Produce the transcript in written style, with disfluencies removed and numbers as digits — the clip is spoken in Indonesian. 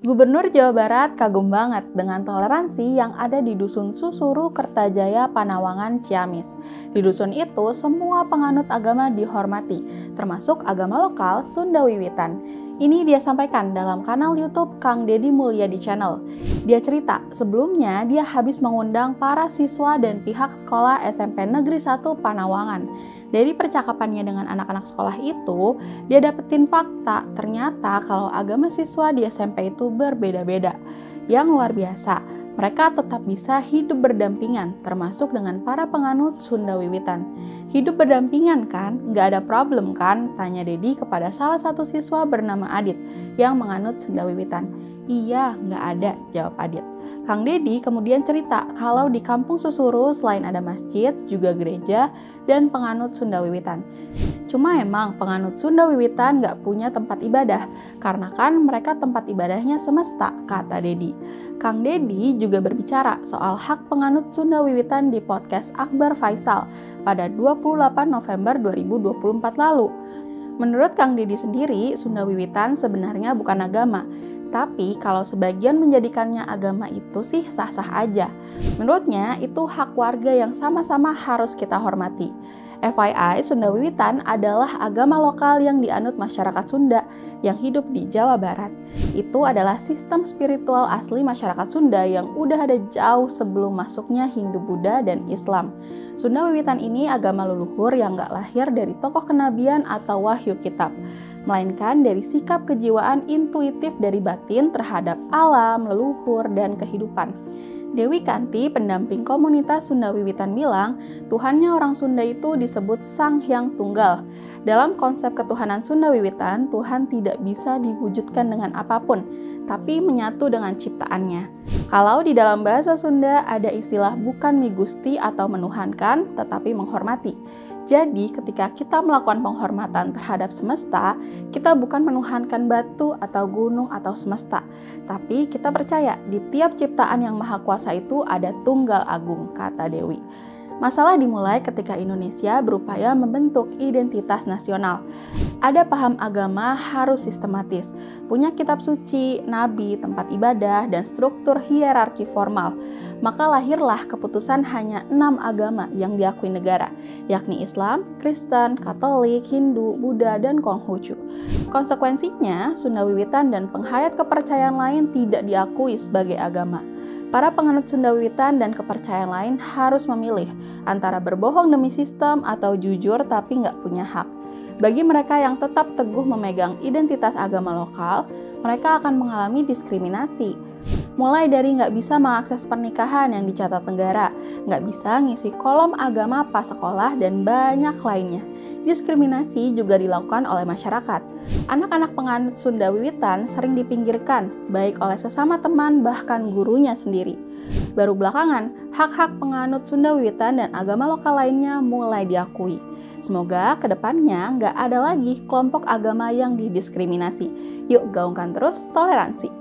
Gubernur Jawa Barat kagum banget dengan toleransi yang ada di Dusun Susuru, Kertajaya, Panawangan, Ciamis. Di dusun itu, semua penganut agama dihormati, termasuk agama lokal Sunda Wiwitan. Ini dia sampaikan dalam kanal YouTube Kang Deddy Mulyadi Channel. Dia cerita, sebelumnya dia habis mengundang para siswa dan pihak sekolah SMP Negeri 1 Panawangan. Dari percakapannya dengan anak-anak sekolah itu, dia dapetin fakta, ternyata kalau agama siswa di SMP itu berbeda-beda. Yang luar biasa, mereka tetap bisa hidup berdampingan, termasuk dengan para penganut Sunda Wiwitan. Hidup berdampingan kan? Nggak ada problem kan? Tanya Dedi kepada salah satu siswa bernama Adit yang menganut Sunda Wiwitan. Iya, nggak ada, jawab Adit. Kang Deddy kemudian cerita kalau di kampung Susuru selain ada masjid, juga gereja, dan penganut Sunda Wiwitan. Cuma emang penganut Sunda Wiwitan nggak punya tempat ibadah, karena kan mereka tempat ibadahnya semesta, kata Deddy. Kang Deddy juga berbicara soal hak penganut Sunda Wiwitan di podcast Akbar Faisal pada 28 November 2024 lalu. Menurut Kang Deddy sendiri, Sunda Wiwitan sebenarnya bukan agama, tapi kalau sebagian menjadikannya agama itu sih sah-sah aja. Menurutnya itu hak warga yang sama-sama harus kita hormati. FYI, Sunda Wiwitan adalah agama lokal yang dianut masyarakat Sunda yang hidup di Jawa Barat. Itu adalah sistem spiritual asli masyarakat Sunda yang udah ada jauh sebelum masuknya Hindu, Buddha, dan Islam. Sunda Wiwitan ini agama leluhur yang gak lahir dari tokoh kenabian atau wahyu kitab, melainkan dari sikap kejiwaan intuitif dari batin terhadap alam, leluhur, dan kehidupan. Dewi Kanti, pendamping komunitas Sunda Wiwitan bilang, Tuhannya orang Sunda itu disebut Sang Hyang Tunggal. Dalam konsep ketuhanan Sunda Wiwitan, Tuhan tidak bisa diwujudkan dengan apapun, tapi menyatu dengan ciptaannya. Kalau di dalam bahasa Sunda ada istilah bukan migusti atau menuhankan, tetapi menghormati. Jadi, ketika kita melakukan penghormatan terhadap semesta, kita bukan menuhankan batu atau gunung atau semesta, tapi kita percaya di tiap ciptaan yang maha kuasa itu ada tunggal agung, kata Dewi. Masalah dimulai ketika Indonesia berupaya membentuk identitas nasional. Ada paham agama harus sistematis, punya kitab suci, nabi, tempat ibadah, dan struktur hierarki formal. Maka lahirlah keputusan hanya 6 agama yang diakui negara, yakni Islam, Kristen, Katolik, Hindu, Buddha, dan Konghucu. Konsekuensinya, Sunda Wiwitan dan penghayat kepercayaan lain tidak diakui sebagai agama. Para penganut Sunda Wiwitan dan kepercayaan lain harus memilih antara berbohong demi sistem atau jujur tapi nggak punya hak. Bagi mereka yang tetap teguh memegang identitas agama lokal, mereka akan mengalami diskriminasi. Mulai dari nggak bisa mengakses pernikahan yang dicatat negara, nggak bisa ngisi kolom agama pas sekolah, dan banyak lainnya. Diskriminasi juga dilakukan oleh masyarakat. Anak-anak penganut Sunda Wiwitan sering dipinggirkan, baik oleh sesama teman bahkan gurunya sendiri. Baru belakangan, hak-hak penganut Sunda Wiwitan dan agama lokal lainnya mulai diakui. Semoga kedepannya nggak ada lagi kelompok agama yang didiskriminasi. Yuk gaungkan terus toleransi.